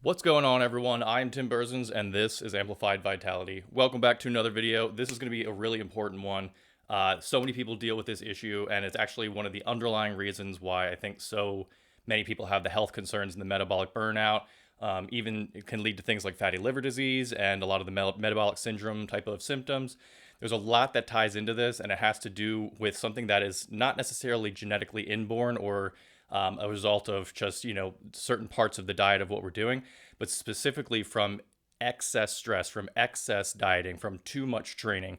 What's going on, everyone? I'm Tim Burzens, and this is Amplified Vitality. Welcome back to another video. This is going to be a really important one. So many people deal with this issue, and it's actually one of the underlying reasons why I think so many people have the health concerns and the metabolic burnout. Even it can lead to things like fatty liver disease and a lot of the metabolic syndrome type of symptoms. There's a lot that ties into this, and it has to do with something that is not necessarily genetically inborn or a result of just, certain parts of the diet of what we're doing, but specifically from excess stress, from excess dieting, from too much training,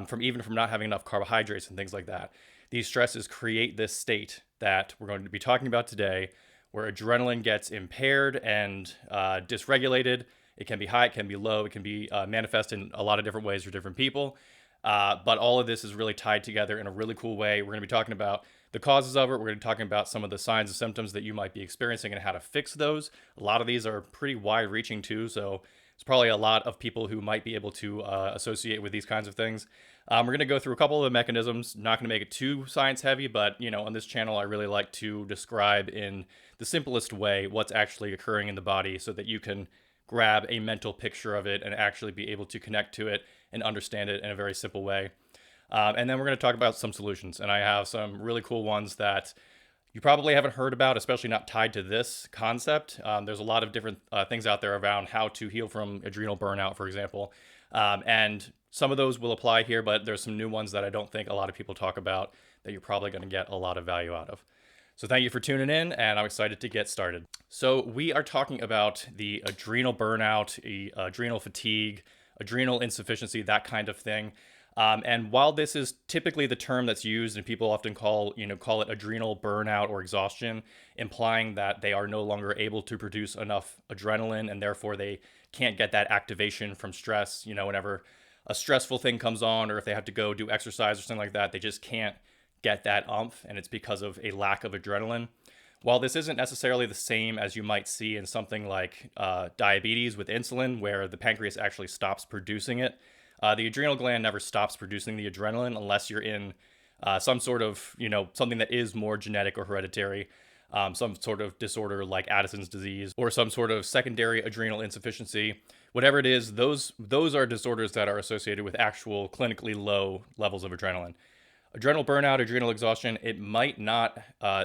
from not having enough carbohydrates and things like that. These stresses create this state that we're going to be talking about today, where adrenaline gets impaired and dysregulated. It can be high, it can be low, it can be manifest in a lot of different ways for different people. But all of this is really tied together in a really cool way. We're going to be talking about the causes of it. We're going to be talking about some of the signs and symptoms that you might be experiencing and how to fix those. A lot of these are pretty wide reaching too. So it's probably a lot of people who might be able to associate with these kinds of things. We're going to go through a couple of the mechanisms. Not going to make it too science heavy, but on this channel, I really like to describe in the simplest way what's actually occurring in the body so that you can grab a mental picture of it and actually be able to connect to it and understand it in a very simple way. And then we're going to talk about some solutions. And I have some really cool ones that you probably haven't heard about, especially not tied to this concept. There's a lot of different things out there around how to heal from adrenal burnout, for example. And some of those will apply here, but there's some new ones that I don't think a lot of people talk about that you're probably going to get a lot of value out of. So thank you for tuning in, and I'm excited to get started. So we are talking about the adrenal burnout, adrenal fatigue, adrenal insufficiency, that kind of thing. And while this is typically the term that's used, and people often call it adrenal burnout or exhaustion, implying that they are no longer able to produce enough adrenaline, and therefore they can't get that activation from stress. Whenever a stressful thing comes on, or if they have to go do exercise or something like that, they just can't get that umph, and it's because of a lack of adrenaline. While this isn't necessarily the same as you might see in something like diabetes with insulin, where the pancreas actually stops producing it, the adrenal gland never stops producing the adrenaline unless you're in some sort of, something that is more genetic or hereditary, some sort of disorder like Addison's disease or some sort of secondary adrenal insufficiency. Whatever it is, those are disorders that are associated with actual clinically low levels of adrenaline. Adrenal burnout, adrenal exhaustion, it might not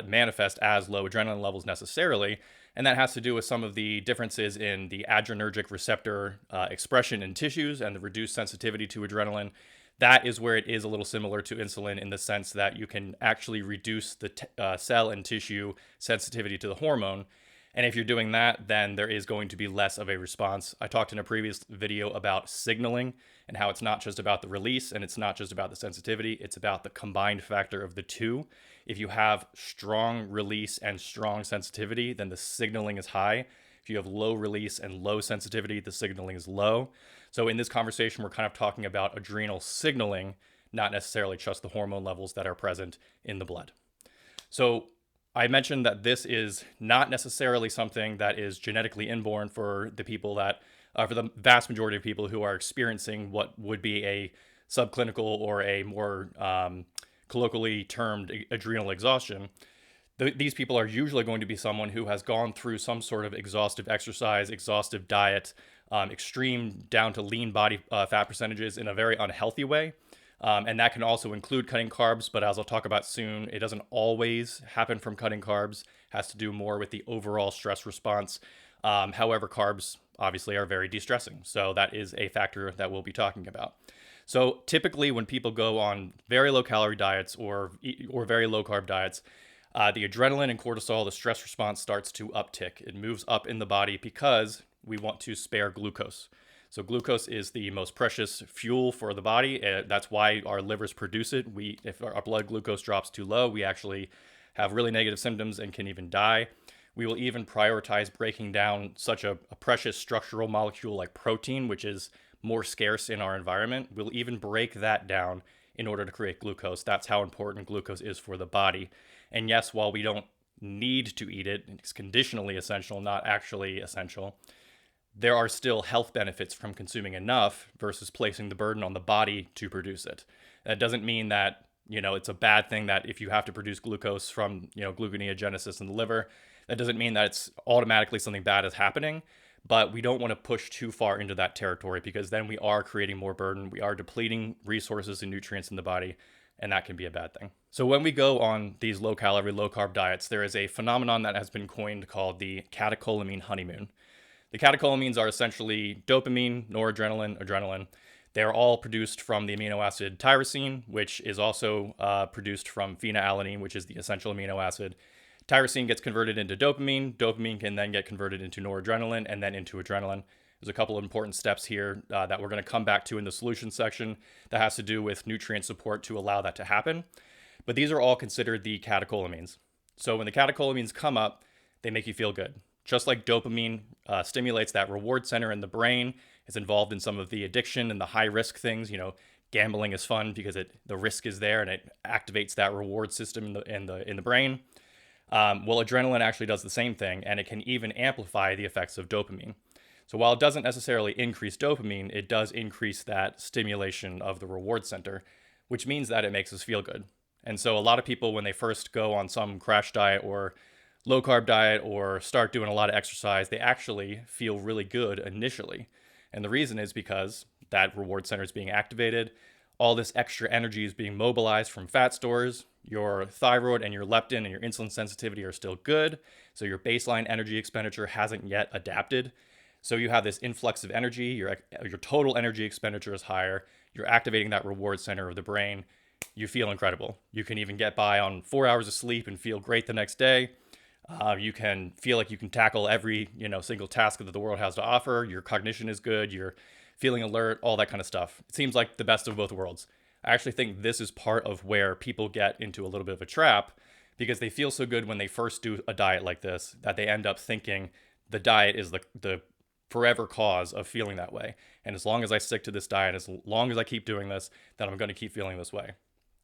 manifest as low adrenaline levels necessarily, and that has to do with some of the differences in the adrenergic receptor expression in tissues and the reduced sensitivity to adrenaline. That is where it is a little similar to insulin in the sense that you can actually reduce the cell and tissue sensitivity to the hormone. And if you're doing that, then there is going to be less of a response. I talked in a previous video about signaling and how it's not just about the release and it's not just about the sensitivity. It's about the combined factor of the two. If you have strong release and strong sensitivity, then the signaling is high. If you have low release and low sensitivity, the signaling is low. So in this conversation, we're kind of talking about adrenal signaling, not necessarily just the hormone levels that are present in the blood. So I mentioned that this is not necessarily something that is genetically inborn for the people that, for the vast majority of people who are experiencing what would be a subclinical or a more colloquially termed adrenal exhaustion. These people are usually going to be someone who has gone through some sort of exhaustive exercise, exhaustive diet, extreme down to lean body fat percentages in a very unhealthy way. And that can also include cutting carbs, but as I'll talk about soon, it doesn't always happen from cutting carbs. It has to do more with the overall stress response. However, carbs obviously are very de-stressing. So that is a factor that we'll be talking about. So typically when people go on very low calorie diets or very low carb diets, the adrenaline and cortisol, the stress response starts to uptick. It moves up in the body because we want to spare glucose. So glucose is the most precious fuel for the body. That's why our livers produce it. If our blood glucose drops too low, we actually have really negative symptoms and can even die. We will even prioritize breaking down such a precious structural molecule like protein, which is more scarce in our environment. We'll even break that down in order to create glucose. That's how important glucose is for the body. And yes, while we don't need to eat it, it's conditionally essential, not actually essential. There are still health benefits from consuming enough versus placing the burden on the body to produce it. That doesn't mean that, it's a bad thing that if you have to produce glucose from, gluconeogenesis in the liver, that doesn't mean that it's automatically something bad is happening. but we don't want to push too far into that territory because then we are creating more burden. We are depleting resources and nutrients in the body, and that can be a bad thing. So when we go on these low calorie, low carb diets, there is a phenomenon that has been coined called the catecholamine honeymoon. The catecholamines are essentially dopamine, noradrenaline, adrenaline. They're all produced from the amino acid tyrosine, which is also produced from phenylalanine, which is the essential amino acid. Tyrosine gets converted into dopamine. Dopamine can then get converted into noradrenaline and then into adrenaline. There's a couple of important steps here that we're going to come back to in the solution section that has to do with nutrient support to allow that to happen. But these are all considered the catecholamines. So when the catecholamines come up, they make you feel good. Just like dopamine stimulates that reward center in the brain, it's involved in some of the addiction and the high risk things. Gambling is fun because the risk is there and it activates that reward system in the brain. Well, adrenaline actually does the same thing, and it can even amplify the effects of dopamine. So while it doesn't necessarily increase dopamine, it does increase that stimulation of the reward center, which means that it makes us feel good. And so a lot of people, when they first go on some crash diet or low carb diet or start doing a lot of exercise, they actually feel really good initially. And the reason is because that reward center is being activated. All this extra energy is being mobilized from fat stores. Your thyroid and your leptin and your insulin sensitivity are still good. So your baseline energy expenditure hasn't yet adapted. So you have this influx of energy. Your total energy expenditure is higher. You're activating that reward center of the brain. You feel incredible. You can even get by on 4 hours of sleep and feel great the next day. You can feel like you can tackle every single task that the world has to offer. Your cognition is good. You're feeling alert, all that kind of stuff. It seems like the best of both worlds. I actually think this is part of where people get into a little bit of a trap because they feel so good when they first do a diet like this that they end up thinking the diet is the forever cause of feeling that way. And as long as I stick to this diet, as long as I keep doing this, then I'm going to keep feeling this way.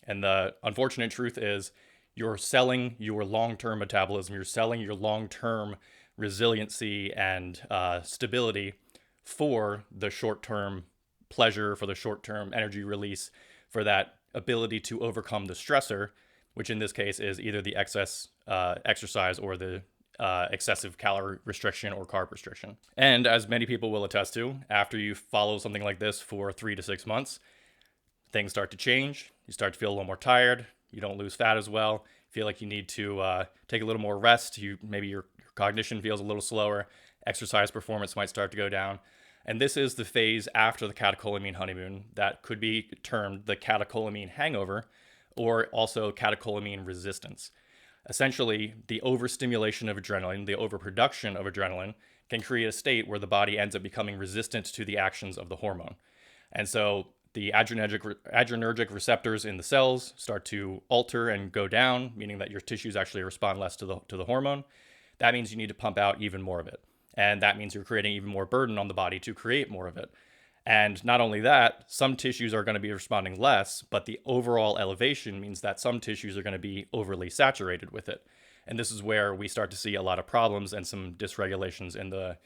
And the unfortunate truth is you're selling your long-term metabolism. You're selling your long-term resiliency and stability for the short-term pleasure, for the short-term energy release, for that ability to overcome the stressor, which in this case is either the excess exercise or the excessive calorie restriction or carb restriction. And as many people will attest to, after you follow something like this for 3 to 6 months, things start to change. You start to feel a little more tired. You don't lose fat as well. Feel like you need to take a little more rest. Maybe your cognition feels a little slower. Exercise performance might start to go down. And this is the phase after the catecholamine honeymoon that could be termed the catecholamine hangover or also catecholamine resistance. Essentially, the overstimulation of adrenaline, the overproduction of adrenaline can create a state where the body ends up becoming resistant to the actions of the hormone. And so the adrenergic receptors in the cells start to alter and go down, meaning that your tissues actually respond less to the hormone. That means you need to pump out even more of it. And that means you're creating even more burden on the body to create more of it. And not only that, some tissues are going to be responding less, but the overall elevation means that some tissues are going to be overly saturated with it. And this is where we start to see a lot of problems and some dysregulations in the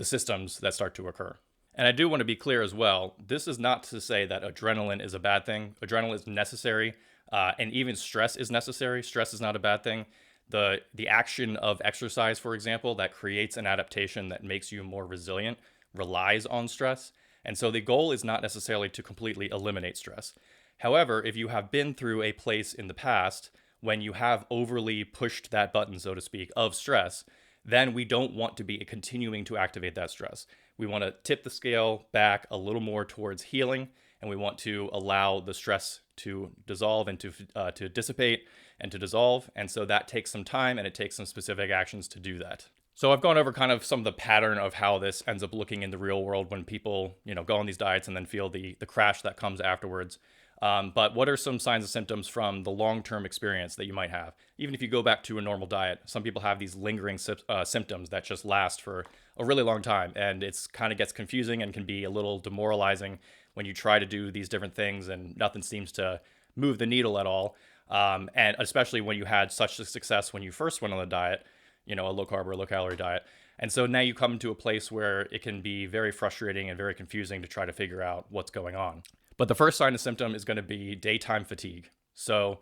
systems that start to occur. And I do want to be clear as well, this is not to say that adrenaline is a bad thing. Adrenaline is necessary, and even stress is necessary. Stress is not a bad thing. The action of exercise, for example, that creates an adaptation that makes you more resilient relies on stress. And so the goal is not necessarily to completely eliminate stress. However, if you have been through a place in the past when you have overly pushed that button, so to speak, of stress, then we don't want to be continuing to activate that stress. We want to tip the scale back a little more towards healing, and we want to allow the stress to dissolve and to dissipate and to dissolve. And so that takes some time, and it takes some specific actions to do that. So I've gone over kind of some of the pattern of how this ends up looking in the real world when people, go on these diets and then feel the crash that comes afterwards. But what are some signs and symptoms from the long-term experience that you might have? Even if you go back to a normal diet, some people have these lingering symptoms that just last for a really long time. And it's kind of gets confusing and can be a little demoralizing when you try to do these different things and nothing seems to move the needle at all. And especially when you had such a success when you first went on the diet, a low carb or low calorie diet. And so now you come to a place where it can be very frustrating and very confusing to try to figure out what's going on. But the first sign of symptom is going to be daytime fatigue. So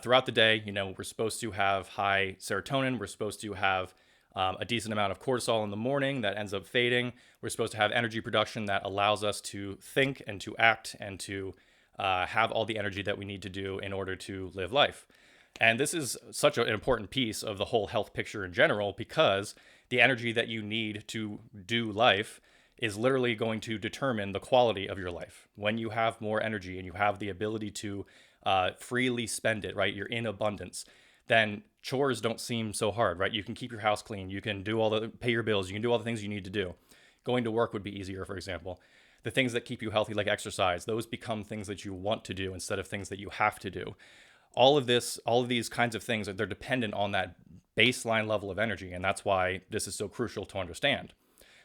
throughout the day, we're supposed to have high serotonin. We're supposed to have a decent amount of cortisol in the morning that ends up fading. We're supposed to have energy production that allows us to think and to act and to have all the energy that we need to do in order to live life. And this is such an important piece of the whole health picture in general, because the energy that you need to do life is literally going to determine the quality of your life. When you have more energy and you have the ability to freely spend it, right? You're in abundance, then chores don't seem so hard, right? You can keep your house clean. You can pay your bills. You can do all the things you need to do. Going to work would be easier, for example. The things that keep you healthy, like exercise, those become things that you want to do instead of things that you have to do. All of these kinds of things, they're dependent on that baseline level of energy. And that's why this is so crucial to understand.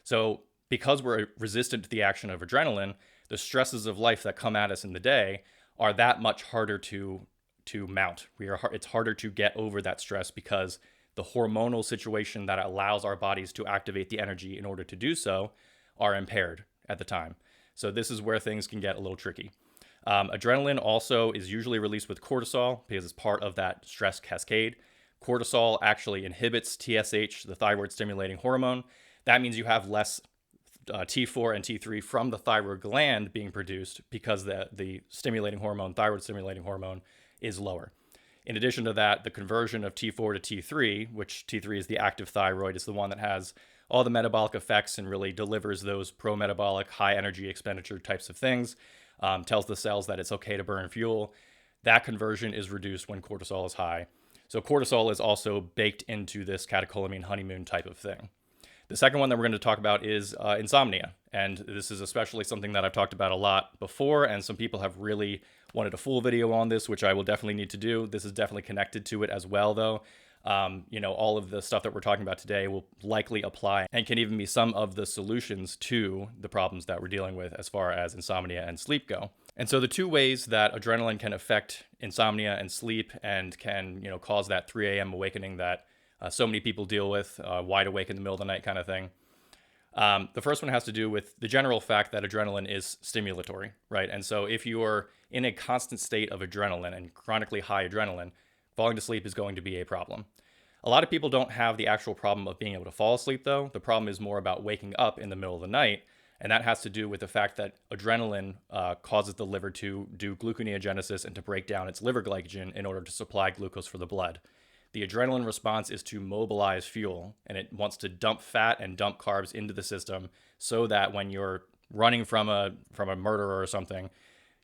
So because we're resistant to the action of adrenaline, the stresses of life that come at us in the day are that much harder to mount. It's harder to get over that stress because the hormonal situation that allows our bodies to activate the energy in order to do so are impaired at the time. So this is where things can get a little tricky. Adrenaline also is usually released with cortisol because it's part of that stress cascade. Cortisol actually inhibits TSH, the thyroid stimulating hormone. That means you have less T4 and T3 from the thyroid gland being produced because the stimulating hormone, thyroid stimulating hormone, is lower. In addition to that, the conversion of T4 to T3, which T3 is the active thyroid, is the one that has all the metabolic effects and really delivers those pro-metabolic, high energy expenditure types of things, tells the cells that it's okay to burn fuel. That conversion is reduced when cortisol is high. So cortisol is also baked into this catecholamine honeymoon type of thing. The second one that we're going to talk about is insomnia. And this is especially something that I've talked about a lot before, and some people have really wanted a full video on this, which I will definitely need to do. This is definitely connected to it as well, though. All of the stuff that we're talking about today will likely apply and can even be some of the solutions to the problems that we're dealing with as far as insomnia and sleep go. And so the two ways that adrenaline can affect insomnia and sleep and can, cause that 3 a.m. awakening that so many people deal with, wide awake in the middle of the night kind of thing. The first one has to do with the general fact that adrenaline is stimulatory, right? And so if you're in a constant state of adrenaline and chronically high adrenaline, falling to sleep is going to be a problem. A lot of people don't have the actual problem of being able to fall asleep, though. The problem is more about waking up in the middle of the night. And that has to do with the fact that adrenaline causes the liver to do gluconeogenesis and to break down its liver glycogen in order to supply glucose for the blood. The adrenaline response is to mobilize fuel, and it wants to dump fat and dump carbs into the system so that when you're running from a murderer or something,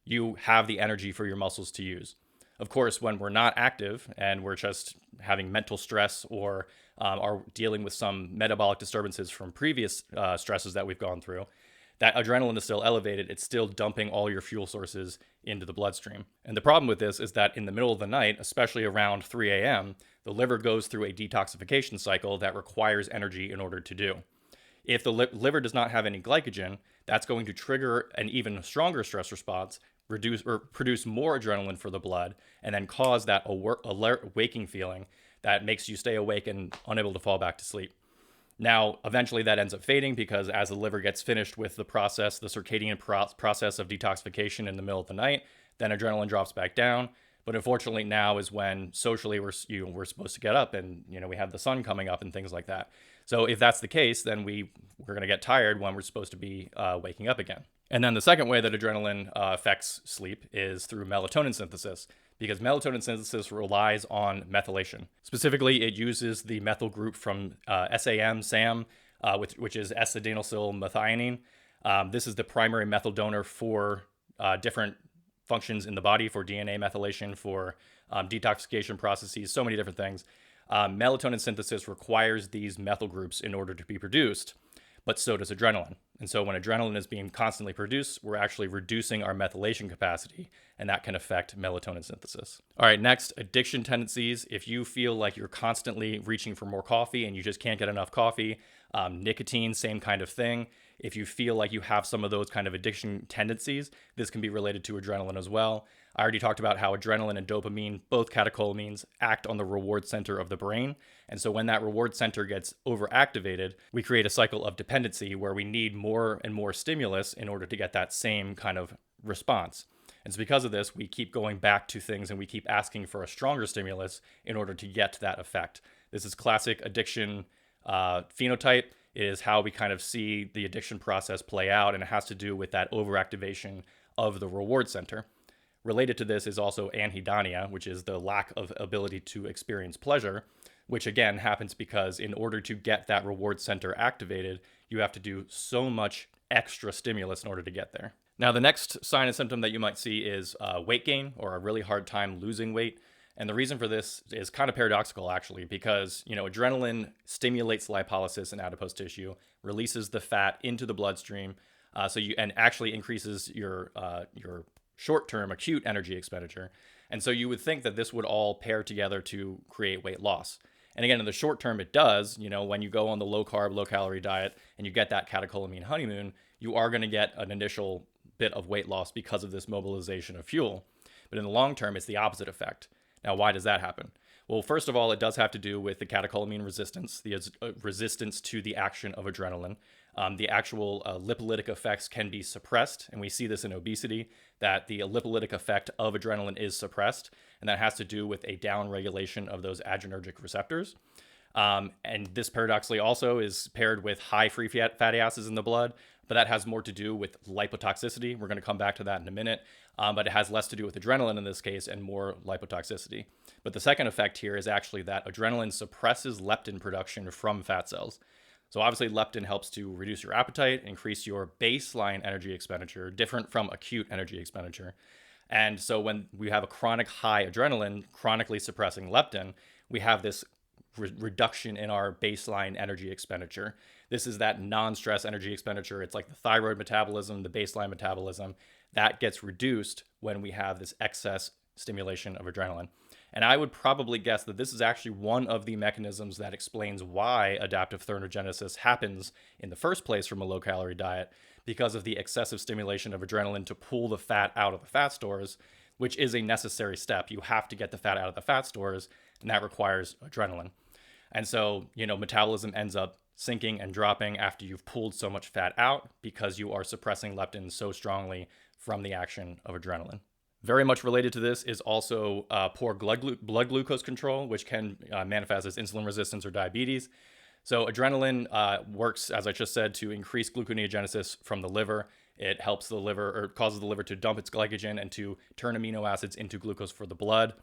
you have the energy for your muscles to use. Of course, when we're not active and we're just having mental stress or are dealing with some metabolic disturbances from previous stresses that we've gone through, that adrenaline is still elevated. It's still dumping all your fuel sources into the bloodstream. And the problem with this is that in the middle of the night, especially around 3 a.m., the liver goes through a detoxification cycle that requires energy in order to do. If the liver does not have any glycogen, that's going to trigger an even stronger stress response, produce more adrenaline for the blood, and then cause that alert waking feeling that makes you stay awake and unable to fall back to sleep. Now, eventually that ends up fading because as the liver gets finished with the circadian process of detoxification in the middle of the night, then adrenaline drops back down. But unfortunately now is when socially we're supposed to get up and, we have the sun coming up and things like that. So if that's the case, then we're going to get tired when we're supposed to be waking up again. And then the second way that adrenaline affects sleep is through melatonin synthesis, because melatonin synthesis relies on methylation. Specifically, it uses the methyl group from SAM, which is S-adenylyl methionine. This is the primary methyl donor for different functions in the body, for DNA methylation, for detoxification processes, so many different things. Melatonin synthesis requires these methyl groups in order to be produced, but so does adrenaline. And so when adrenaline is being constantly produced, we're actually reducing our methylation capacity, and that can affect melatonin synthesis. All right, next, addiction tendencies. If you feel like you're constantly reaching for more coffee and you just can't get enough coffee, nicotine, same kind of thing. If you feel like you have some of those kind of addiction tendencies, this can be related to adrenaline as well. I already talked about how adrenaline and dopamine, both catecholamines, act on the reward center of the brain. And so when that reward center gets overactivated, we create a cycle of dependency where we need more and more stimulus in order to get that same kind of response. And so because of this, we keep going back to things and we keep asking for a stronger stimulus in order to get that effect. This is classic addiction phenotype. It is how we kind of see the addiction process play out, and it has to do with that overactivation of the reward center. Related to this is also anhedonia, which is the lack of ability to experience pleasure, which again happens because in order to get that reward center activated, you have to do so much extra stimulus in order to get there. Now, the next sign and symptom that you might see is weight gain or a really hard time losing weight. And the reason for this is kind of paradoxical, actually, because, adrenaline stimulates lipolysis in adipose tissue, releases the fat into the bloodstream, and actually increases your short-term acute energy expenditure. And so you would think that this would all pair together to create weight loss. And again, in the short term, it does. When you go on the low-carb, low-calorie diet and you get that catecholamine honeymoon, you are going to get an initial bit of weight loss because of this mobilization of fuel. But in the long term, it's the opposite effect. Now, why does that happen? Well, first of all, it does have to do with the catecholamine resistance, the resistance to the action of adrenaline. The actual lipolytic effects can be suppressed, and we see this in obesity, that the lipolytic effect of adrenaline is suppressed, and that has to do with a downregulation of those adrenergic receptors. And this paradoxically also is paired with high free fatty acids in the blood, but that has more to do with lipotoxicity. We're going to come back to that in a minute, but it has less to do with adrenaline in this case and more lipotoxicity. But the second effect here is actually that adrenaline suppresses leptin production from fat cells. So obviously leptin helps to reduce your appetite, increase your baseline energy expenditure, different from acute energy expenditure. And so when we have a chronic high adrenaline chronically suppressing leptin, we have this reduction in our baseline energy expenditure. This is that non-stress energy expenditure. It's like the thyroid metabolism, the baseline metabolism, that gets reduced when we have this excess stimulation of adrenaline. And I would probably guess that this is actually one of the mechanisms that explains why adaptive thermogenesis happens in the first place from a low-calorie diet, because of the excessive stimulation of adrenaline to pull the fat out of the fat stores, which is a necessary step. You have to get the fat out of the fat stores, and that requires adrenaline. And so, metabolism ends up sinking and dropping after you've pulled so much fat out because you are suppressing leptin so strongly from the action of adrenaline. Very much related to this is also poor blood glucose control, which can manifest as insulin resistance or diabetes. So adrenaline works, as I just said, to increase gluconeogenesis from the liver. It helps the liver, or causes the liver to dump its glycogen and to turn amino acids into glucose for the blood.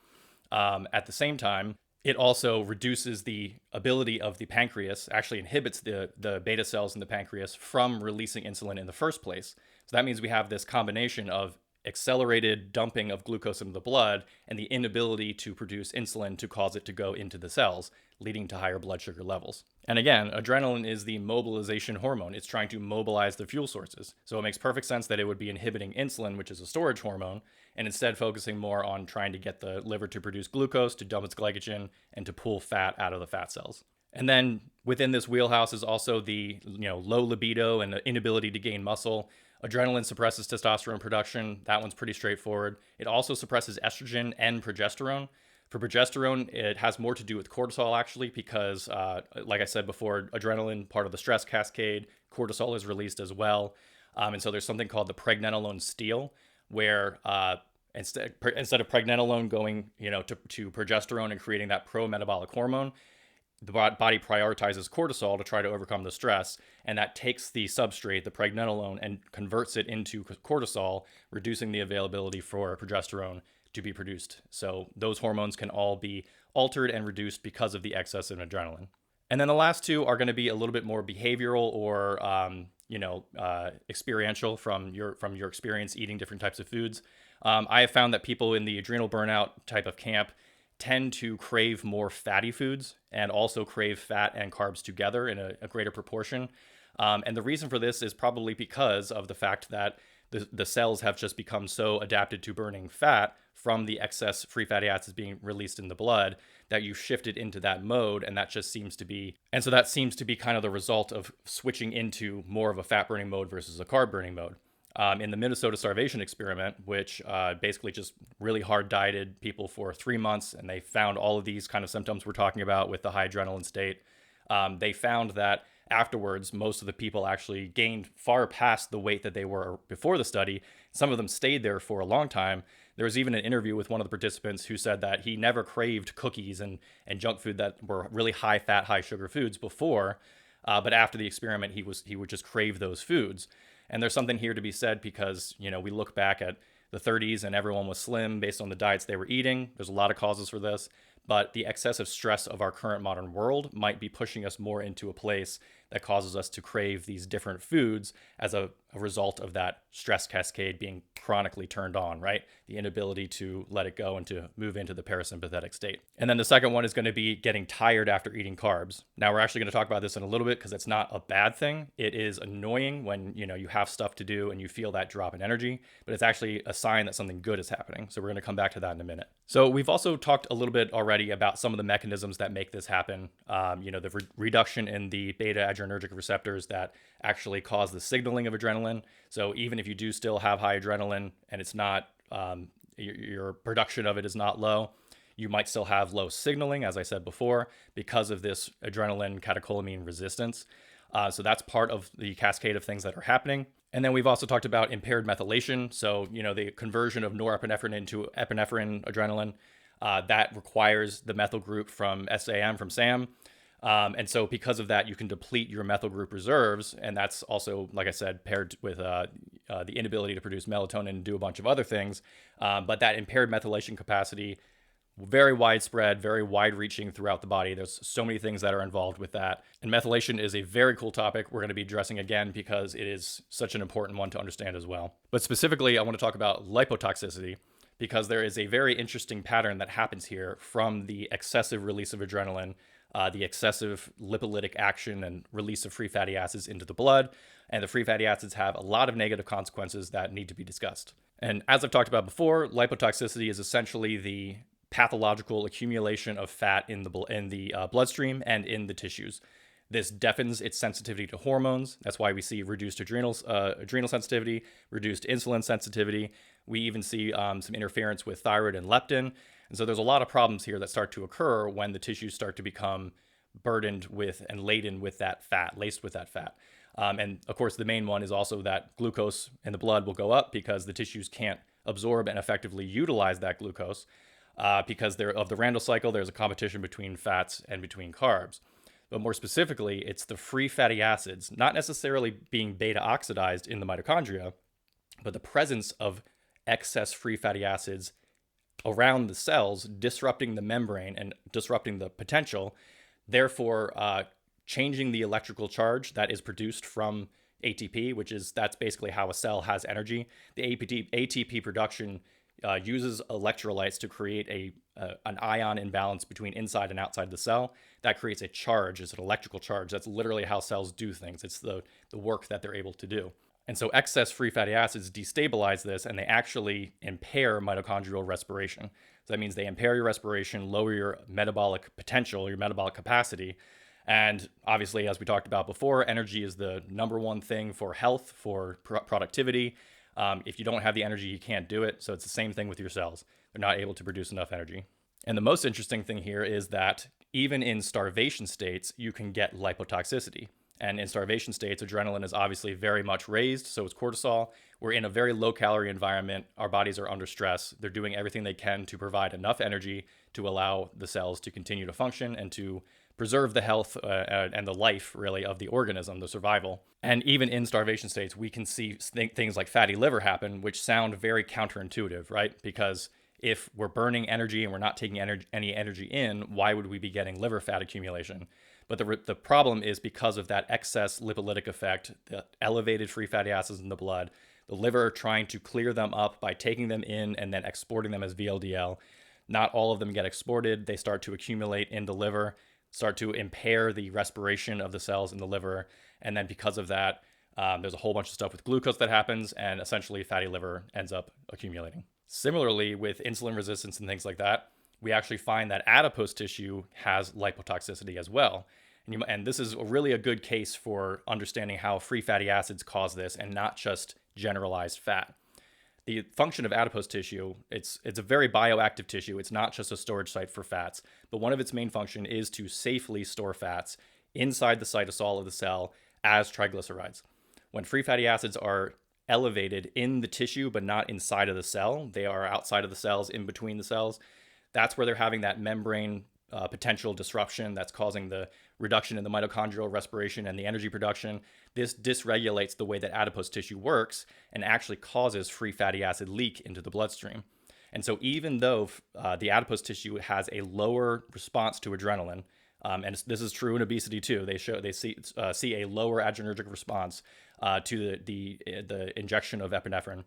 At the same time, it also reduces the ability of the pancreas, actually inhibits the beta cells in the pancreas from releasing insulin in the first place. So that means we have this combination of accelerated dumping of glucose into the blood and the inability to produce insulin to cause it to go into the cells, leading to higher blood sugar levels. And again, adrenaline is the mobilization hormone. It's trying to mobilize the fuel sources. So it makes perfect sense that it would be inhibiting insulin, which is a storage hormone, and instead focusing more on trying to get the liver to produce glucose, to dump its glycogen, and to pull fat out of the fat cells. And then within this wheelhouse is also the low libido and the inability to gain muscle. Adrenaline suppresses testosterone production. That one's pretty straightforward. It also suppresses estrogen and progesterone. For progesterone, it has more to do with cortisol, actually, because, like I said before, adrenaline, part of the stress cascade, cortisol is released as well. And so there's something called the pregnenolone steal, where instead of pregnenolone going to progesterone and creating that pro-metabolic hormone, the body prioritizes cortisol to try to overcome the stress, and that takes the substrate, the pregnenolone, and converts it into cortisol, reducing the availability for progesterone to be produced. So those hormones can all be altered and reduced because of the excess in adrenaline. And then the last two are going to be a little bit more behavioral or experiential from your experience eating different types of foods. I have found that people in the adrenal burnout type of camp tend to crave more fatty foods and also crave fat and carbs together in a greater proportion. And the reason for this is probably because of the fact that the cells have just become so adapted to burning fat from the excess free fatty acids being released in the blood that you shifted into that mode, and that seems to be kind of the result of switching into more of a fat burning mode versus a carb burning mode. In the Minnesota starvation experiment, which basically just really hard dieted people for 3 months, and they found all of these kind of symptoms we're talking about with the high adrenaline state, they found that afterwards, most of the people actually gained far past the weight that they were before the study. Some of them stayed there for a long time. There was even an interview with one of the participants who said that he never craved cookies and junk food that were really high fat, high sugar foods before, but after the experiment, he would just crave those foods. And there's something here to be said because, we look back at the 30s and everyone was slim based on the diets they were eating. There's a lot of causes for this, but the excessive stress of our current modern world might be pushing us more into a place that causes us to crave these different foods as a result of that stress cascade being chronically turned on, right? The inability to let it go and to move into the parasympathetic state. And then the second one is going to be getting tired after eating carbs. Now we're actually going to talk about this in a little bit because it's not a bad thing. It is annoying when, you have stuff to do and you feel that drop in energy, but it's actually a sign that something good is happening. So we're going to come back to that in a minute. So we've also talked a little bit already about some of the mechanisms that make this happen. The reduction in the beta adrenergic receptors that actually cause the signaling of adrenaline. So even if you do still have high adrenaline and it's not, your production of it is not low, you might still have low signaling, as I said before, because of this adrenaline catecholamine resistance. So that's part of the cascade of things that are happening. And then we've also talked about impaired methylation. So, the conversion of norepinephrine into epinephrine adrenaline, that requires the methyl group from SAM, from SAM. And so because of that, you can deplete your methyl group reserves. And that's also, like I said, paired with the inability to produce melatonin and do a bunch of other things. But that impaired methylation capacity, very widespread, very wide reaching throughout the body. There's so many things that are involved with that. And methylation is a very cool topic we're going to be addressing again because it is such an important one to understand as well. But specifically, I want to talk about lipotoxicity because there is a very interesting pattern that happens here from the excessive release of adrenaline, the excessive lipolytic action and release of free fatty acids into the blood. And the free fatty acids have a lot of negative consequences that need to be discussed. And as I've talked about before, lipotoxicity is essentially the pathological accumulation of fat in the bloodstream and in the tissues. This deafens its sensitivity to hormones. That's why we see reduced adrenal sensitivity, reduced insulin sensitivity. We even see some interference with thyroid and leptin. And so there's a lot of problems here that start to occur when the tissues start to become burdened with and laden with that fat, laced with that fat. And of course, the main one is also that glucose in the blood will go up because the tissues can't absorb and effectively utilize that glucose. Because of the Randle cycle, there's a competition between fats and between carbs. But more specifically, it's the free fatty acids, not necessarily being beta oxidized in the mitochondria, but the presence of excess free fatty acids around the cells, disrupting the membrane and disrupting the potential, therefore changing the electrical charge that is produced from ATP, that's basically how a cell has energy. The ATP production uses electrolytes to create an ion imbalance between inside and outside the cell. That creates a charge. It's an electrical charge. That's literally how cells do things. It's the work that they're able to do. And so excess free fatty acids destabilize this, and they actually impair mitochondrial respiration. So that means they impair your respiration, lower your metabolic potential, your metabolic capacity. And obviously, as we talked about before, energy is the number one thing for health, for productivity. If you don't have the energy, you can't do it. So it's the same thing with your cells. They're not able to produce enough energy. And the most interesting thing here is that even in starvation states, you can get lipotoxicity. And in starvation states, adrenaline is obviously very much raised, so is cortisol. We're in a very low-calorie environment. Our bodies are under stress. They're doing everything they can to provide enough energy to allow the cells to continue to function and to preserve the health and the life, really, of the organism, the survival. And even in starvation states, we can see things like fatty liver happen, which sound very counterintuitive, right? Because if we're burning energy and we're not taking any energy in, why would we be getting liver fat accumulation? But the problem is because of that excess lipolytic effect, the elevated free fatty acids in the blood, the liver trying to clear them up by taking them in and then exporting them as VLDL. Not all of them get exported. They start to accumulate in the liver, start to impair the respiration of the cells in the liver. And then because of that, there's a whole bunch of stuff with glucose that happens, and essentially fatty liver ends up accumulating. Similarly, with insulin resistance and things like that, we actually find that adipose tissue has lipotoxicity as well. And this is really a good case for understanding how free fatty acids cause this and not just generalized fat. The function of adipose tissue, it's a very bioactive tissue. It's not just a storage site for fats, but one of its main function is to safely store fats inside the cytosol of the cell as triglycerides. When free fatty acids are elevated in the tissue, but not inside of the cell. They are outside of the cells, in between the cells. That's where they're having that membrane potential disruption that's causing the reduction in the mitochondrial respiration and the energy production. This dysregulates the way that adipose tissue works and actually causes free fatty acid leak into the bloodstream. And so even though the adipose tissue has a lower response to adrenaline, and this is true in obesity too, they see a lower adrenergic response to the injection of epinephrine,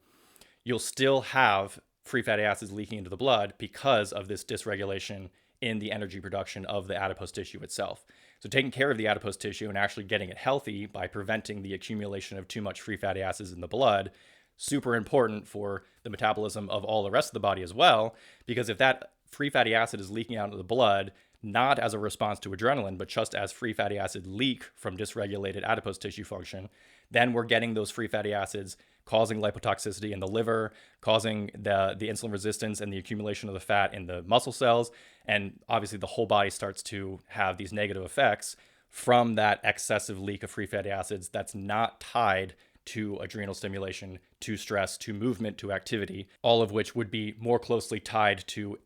you'll still have free fatty acids leaking into the blood because of this dysregulation in the energy production of the adipose tissue itself. So taking care of the adipose tissue and actually getting it healthy by preventing the accumulation of too much free fatty acids in the blood, super important for the metabolism of all the rest of the body as well, because if that free fatty acid is leaking out into the blood, not as a response to adrenaline, but just as free fatty acid leak from dysregulated adipose tissue function, then we're getting those free fatty acids causing lipotoxicity in the liver, causing the insulin resistance and the accumulation of the fat in the muscle cells. And obviously the whole body starts to have these negative effects from that excessive leak of free fatty acids that's not tied to adrenal stimulation, to stress, to movement, to activity, all of which would be more closely tied to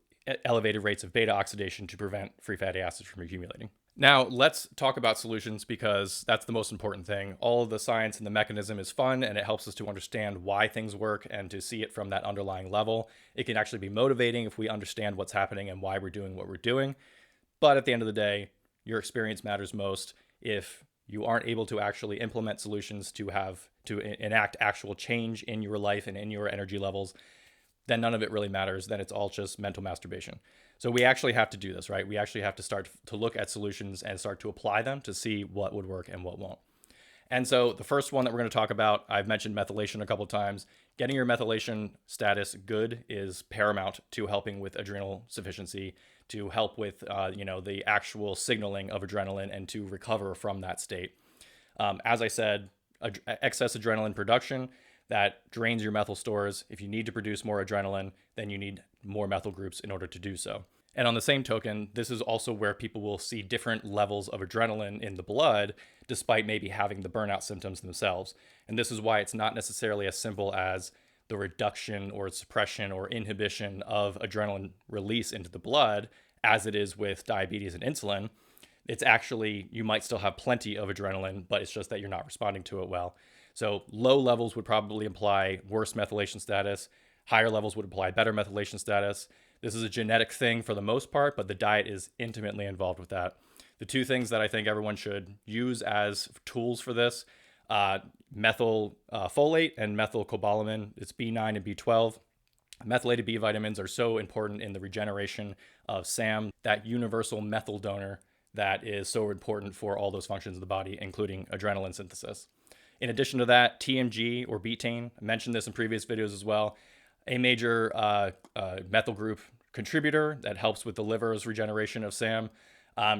elevated rates of beta oxidation to prevent free fatty acids from accumulating. Now, let's talk about solutions, because that's the most important thing. All of the science and the mechanism is fun, and it helps us to understand why things work and to see it from that underlying level. It can actually be motivating if we understand what's happening and why we're doing what we're doing. But at the end of the day, your experience matters most. If you aren't able to actually implement solutions to enact actual change in your life and in your energy levels, then none of it really matters. Then it's all just mental masturbation. So we actually have to do this, right? We actually have to start to look at solutions and start to apply them to see what would work and what won't. And so the first one that we're going to talk about, I've mentioned methylation a couple of times. Getting your methylation status good is paramount to helping with adrenal sufficiency, to help with the actual signaling of adrenaline and to recover from that state. As I said, excess adrenaline production, that drains your methyl stores. If you need to produce more adrenaline, then you need more methyl groups in order to do so. And on the same token, this is also where people will see different levels of adrenaline in the blood, despite maybe having the burnout symptoms themselves. And this is why it's not necessarily as simple as the reduction or suppression or inhibition of adrenaline release into the blood as it is with diabetes and insulin. It's actually, you might still have plenty of adrenaline, but it's just that you're not responding to it well. So low levels would probably imply worse methylation status. Higher levels would imply better methylation status. This is a genetic thing for the most part, but the diet is intimately involved with that. The two things that I think everyone should use as tools for this, methyl folate and methylcobalamin. It's B9 and B12. Methylated B vitamins are so important in the regeneration of SAM, that universal methyl donor that is so important for all those functions of the body, including adrenaline synthesis. In addition to that, TMG or betaine, I mentioned this in previous videos as well, a major methyl group contributor that helps with the liver's regeneration of SAM.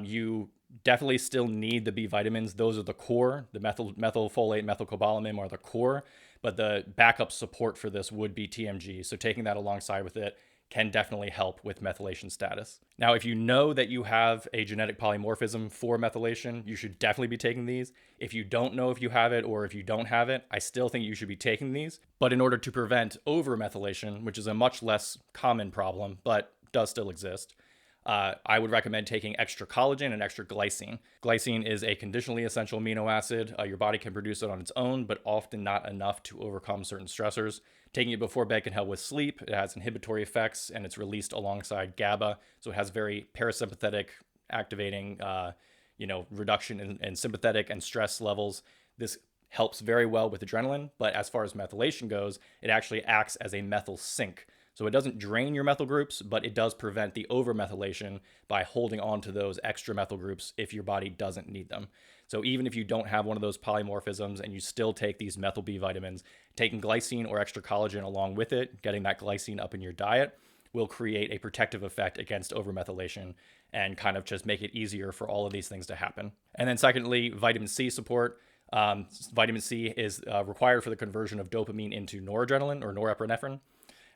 You definitely still need the B vitamins. Those are the core. The methyl folate, methylcobalamin are the core, but the backup support for this would be TMG. So taking that alongside with it can definitely help with methylation status. Now, if you know that you have a genetic polymorphism for methylation, you should definitely be taking these. If you don't know if you have it or if you don't have it, I still think you should be taking these. But in order to prevent overmethylation, which is a much less common problem, but does still exist, I would recommend taking extra collagen and extra glycine. Glycine is a conditionally essential amino acid. Your body can produce it on its own, but often not enough to overcome certain stressors. Taking it before bed can help with sleep. It has inhibitory effects, and it's released alongside GABA. So it has very parasympathetic activating, reduction in sympathetic and stress levels. This helps very well with adrenaline, but as far as methylation goes, it actually acts as a methyl sink. So it doesn't drain your methyl groups, but it does prevent the overmethylation by holding on to those extra methyl groups if your body doesn't need them. So even if you don't have one of those polymorphisms and you still take these methyl B vitamins, taking glycine or extra collagen along with it, getting that glycine up in your diet, will create a protective effect against overmethylation and kind of just make it easier for all of these things to happen. And then secondly, vitamin C support. Vitamin C is required for the conversion of dopamine into noradrenaline or norepinephrine.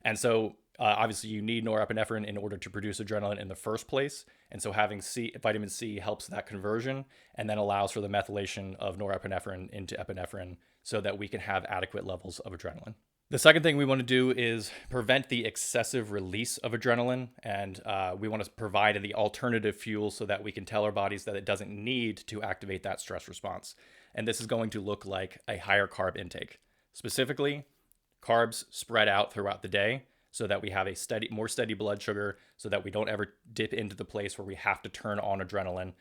And so obviously you need norepinephrine in order to produce adrenaline in the first place. And so having vitamin C helps that conversion and then allows for the methylation of norepinephrine into epinephrine so that we can have adequate levels of adrenaline. The second thing we want to do is prevent the excessive release of adrenaline, and we want to provide the alternative fuel so that we can tell our bodies that it doesn't need to activate that stress response. And this is going to look like a higher carb intake. Specifically, carbs spread out throughout the day so that we have a more steady blood sugar, so that we don't ever dip into the place where we have to turn on adrenaline.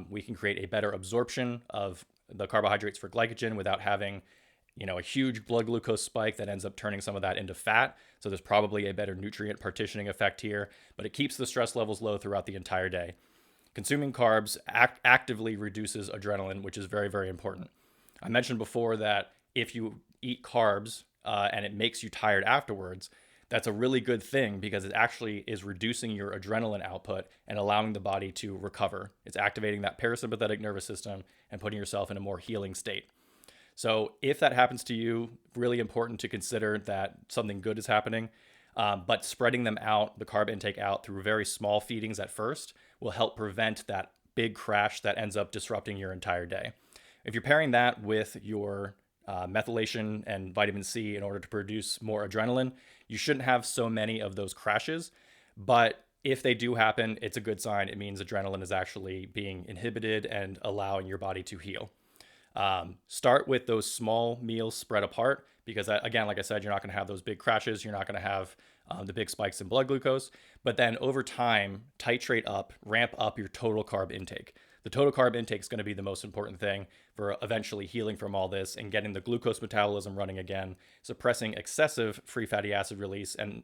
We can create a better absorption of the carbohydrates for glycogen without having a huge blood glucose spike that ends up turning some of that into fat. So there's probably a better nutrient partitioning effect here, but it keeps the stress levels low throughout the entire day. Consuming carbs actively reduces adrenaline, which is very, very important. I mentioned before that if you eat carbs and it makes you tired afterwards, that's a really good thing because it actually is reducing your adrenaline output and allowing the body to recover. It's activating that parasympathetic nervous system and putting yourself in a more healing state. So if that happens to you, really important to consider that something good is happening, but spreading them out, the carb intake out through very small feedings at first will help prevent that big crash that ends up disrupting your entire day. If you're pairing that with your methylation and vitamin C in order to produce more adrenaline, you shouldn't have so many of those crashes. But if they do happen, it's a good sign. It means adrenaline is actually being inhibited and allowing your body to heal. Start with those small meals spread apart because, again, like I said, you're not going to have those big crashes. You're not going to have the big spikes in blood glucose. But then over time, titrate up, ramp up your total carb intake. The total carb intake is going to be the most important thing for eventually healing from all this and getting the glucose metabolism running again, suppressing excessive free fatty acid release and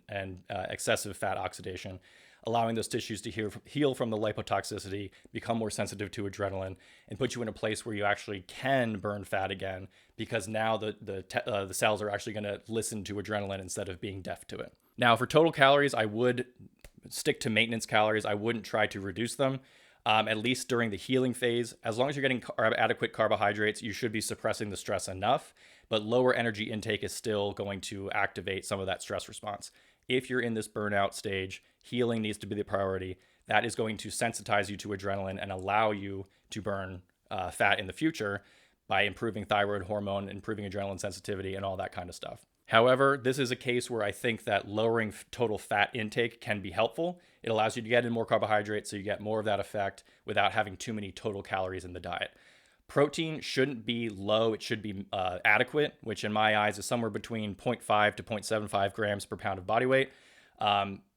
excessive fat oxidation, allowing those tissues to heal from the lipotoxicity, become more sensitive to adrenaline, and put you in a place where you actually can burn fat again because now the cells are actually going to listen to adrenaline instead of being deaf to it. Now, for total calories, I would stick to maintenance calories. I wouldn't try to reduce them. At least during the healing phase. As long as you're getting adequate carbohydrates, you should be suppressing the stress enough, but lower energy intake is still going to activate some of that stress response. If you're in this burnout stage, healing needs to be the priority. That is going to sensitize you to adrenaline and allow you to burn fat in the future by improving thyroid hormone, improving adrenaline sensitivity, and all that kind of stuff. However, this is a case where I think that lowering total fat intake can be helpful. It allows you to get in more carbohydrates so you get more of that effect without having too many total calories in the diet. Protein shouldn't be low. It should be adequate, which in my eyes is somewhere between 0.5 to 0.75 grams per pound of body weight.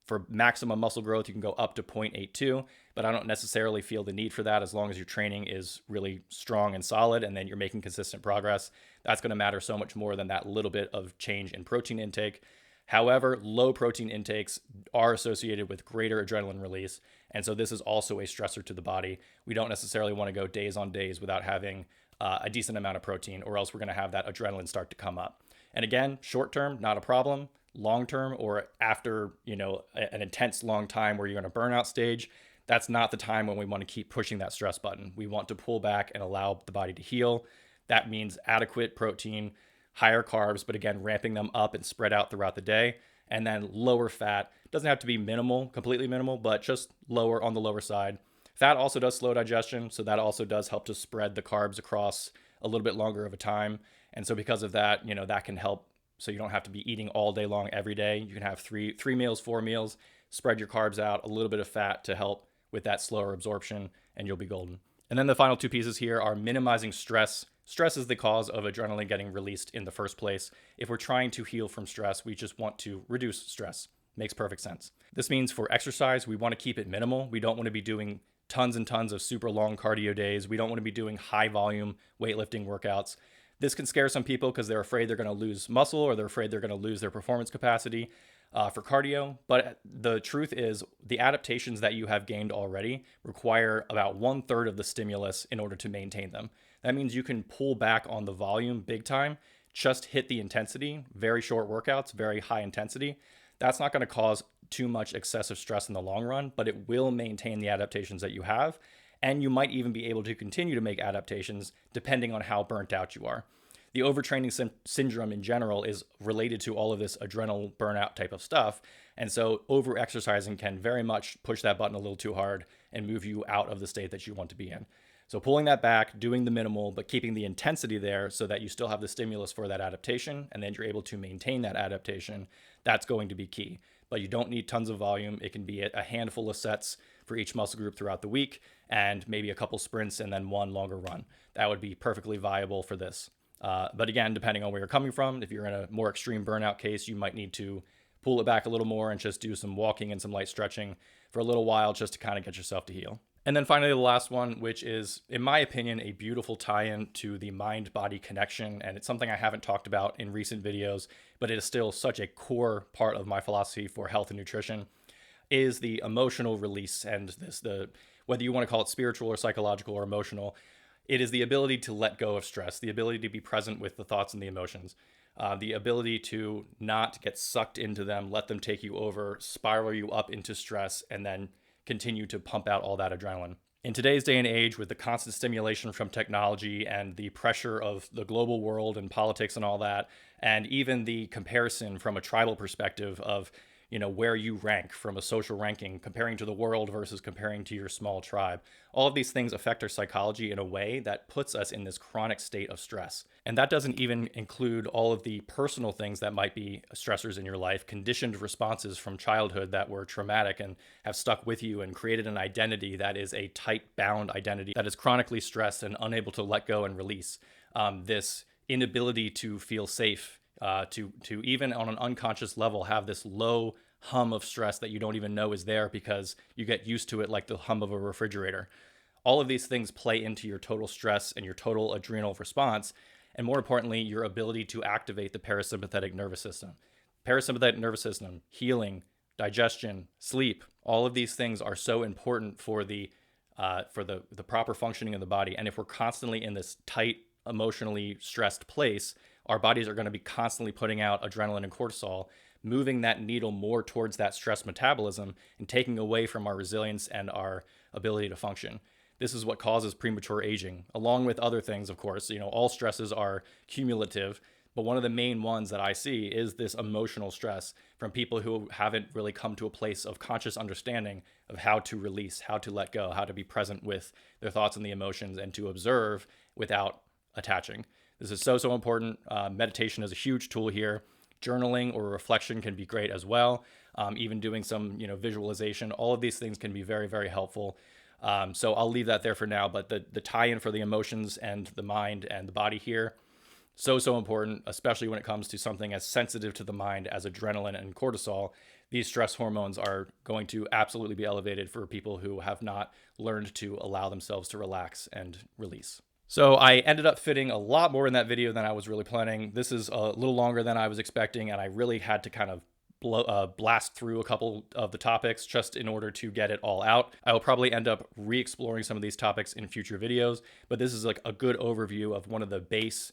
For maximum muscle growth, you can go up to 0.82, but I don't necessarily feel the need for that as long as your training is really strong and solid and then you're making consistent progress. That's going to matter so much more than that little bit of change in protein intake. However, low protein intakes are associated with greater adrenaline release, and so this is also a stressor to the body. We don't necessarily want to go days on days without having a decent amount of protein, or else we're going to have that adrenaline start to come up. And again, short term, not a problem. Long term, or after an intense long time where you're in a burnout stage, that's not the time when we want to keep pushing that stress button. We want to pull back and allow the body to heal. That means adequate protein, higher carbs, but again, ramping them up and spread out throughout the day, and then lower fat. Doesn't have to be minimal, completely minimal, but just lower on the lower side. Fat also does slow digestion, so that also does help to spread the carbs across a little bit longer of a time. And so because of that, that can help. So you don't have to be eating all day long every day. You can have three meals, 4 meals, spread your carbs out, a little bit of fat to help with that slower absorption, and you'll be golden. And then the final two pieces here are minimizing stress. Stress is the cause of adrenaline getting released in the first place. If we're trying to heal from stress, we just want to reduce stress. Makes perfect sense. This means for exercise, we want to keep it minimal. We don't want to be doing tons and tons of super long cardio days. We don't want to be doing high volume weightlifting workouts. This can scare some people because they're afraid they're going to lose muscle or they're afraid they're going to lose their performance capacity for cardio. But the truth is the adaptations that you have gained already require about 1/3 of the stimulus in order to maintain them. That means you can pull back on the volume big time, just hit the intensity, very short workouts, very high intensity. That's not going to cause too much excessive stress in the long run, but it will maintain the adaptations that you have. And you might even be able to continue to make adaptations depending on how burnt out you are. The overtraining syndrome in general is related to all of this adrenal burnout type of stuff. And so over-exercising can very much push that button a little too hard and move you out of the state that you want to be in. So pulling that back, doing the minimal, but keeping the intensity there so that you still have the stimulus for that adaptation, and then you're able to maintain that adaptation, that's going to be key. But you don't need tons of volume. It can be a handful of sets for each muscle group throughout the week, and maybe a couple sprints and then one longer run. That would be perfectly viable for this. But again, depending on where you're coming from, if you're in a more extreme burnout case, you might need to pull it back a little more and just do some walking and some light stretching for a little while just to kind of get yourself to heal. And then finally, the last one, which is, in my opinion, a beautiful tie-in to the mind-body connection. And it's something I haven't talked about in recent videos, but it is still such a core part of my philosophy for health and nutrition, is the emotional release. And whether you want to call it spiritual or psychological or emotional, it is the ability to let go of stress, the ability to be present with the thoughts and the emotions, the ability to not get sucked into them, let them take you over, spiral you up into stress, and then continue to pump out all that adrenaline. In today's day and age, with the constant stimulation from technology and the pressure of the global world and politics and all that, and even the comparison from a tribal perspective of, where you rank from a social ranking, comparing to the world versus comparing to your small tribe. All of these things affect our psychology in a way that puts us in this chronic state of stress. And that doesn't even include all of the personal things that might be stressors in your life, conditioned responses from childhood that were traumatic and have stuck with you and created an identity that is a tight bound identity that is chronically stressed and unable to let go and release. This inability to feel safe, to even on an unconscious level have this low hum of stress that you don't even know is there because you get used to it like the hum of a refrigerator. All of these things play into your total stress and your total adrenal response, and more importantly, your ability to activate the parasympathetic nervous system. Parasympathetic nervous system, healing, digestion, sleep, all of these things are so important for the proper functioning of the body. And if we're constantly in this tight, emotionally stressed place, our bodies are going to be constantly putting out adrenaline and cortisol, moving that needle more towards that stress metabolism and taking away from our resilience and our ability to function. This is what causes premature aging, along with other things, of course. All stresses are cumulative, but one of the main ones that I see is this emotional stress from people who haven't really come to a place of conscious understanding of how to release, how to let go, how to be present with their thoughts and the emotions, and to observe without attaching. This is so important. Meditation is a huge tool here. Journaling or reflection can be great as well. Even doing some, visualization. All of these things can be very, very helpful. So I'll leave that there for now. But the tie-in for the emotions and the mind and the body here, so important, especially when it comes to something as sensitive to the mind as adrenaline and cortisol. These stress hormones are going to absolutely be elevated for people who have not learned to allow themselves to relax and release. So I ended up fitting a lot more in that video than I was really planning. This is a little longer than I was expecting, and I really had to kind of blast through a couple of the topics just in order to get it all out. I will probably end up re-exploring some of these topics in future videos, but this is like a good overview of one of the base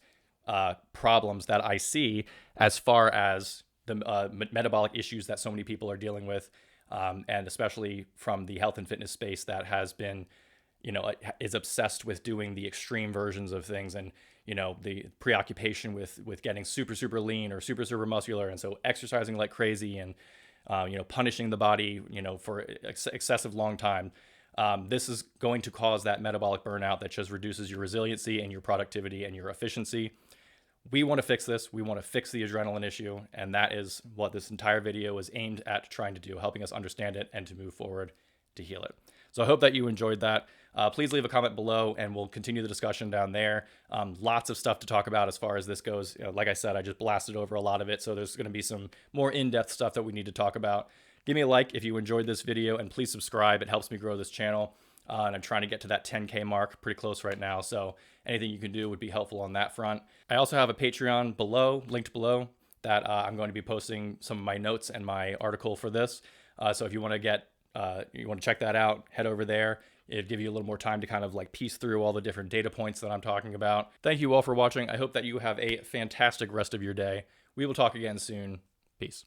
problems that I see as far as the metabolic issues that so many people are dealing with, and especially from the health and fitness space that has been is obsessed with doing the extreme versions of things, and the preoccupation with getting super lean or super muscular, and so exercising like crazy and punishing the body for excessive long time. This is going to cause that metabolic burnout that just reduces your resiliency and your productivity and your efficiency. We want to fix this. We want to fix the adrenaline issue, and that is what this entire video is aimed at trying to do, helping us understand it and to move forward to heal it. So I hope that you enjoyed that. Please leave a comment below and we'll continue the discussion down there. Lots of stuff to talk about as far as this goes. Like I said, I just blasted over a lot of it, so there's going to be some more in-depth stuff that we need to talk about. Give me a like if you enjoyed this video, and please subscribe. It helps me grow this channel. And I'm trying to get to that 10K mark, pretty close right now. So anything you can do would be helpful on that front. I also have a Patreon linked below, that I'm going to be posting some of my notes and my article for this. So if you want to check that out, head over there. It'll give you a little more time to kind of like piece through all the different data points that I'm talking about. Thank you all for watching. I hope that you have a fantastic rest of your day. We will talk again soon. Peace.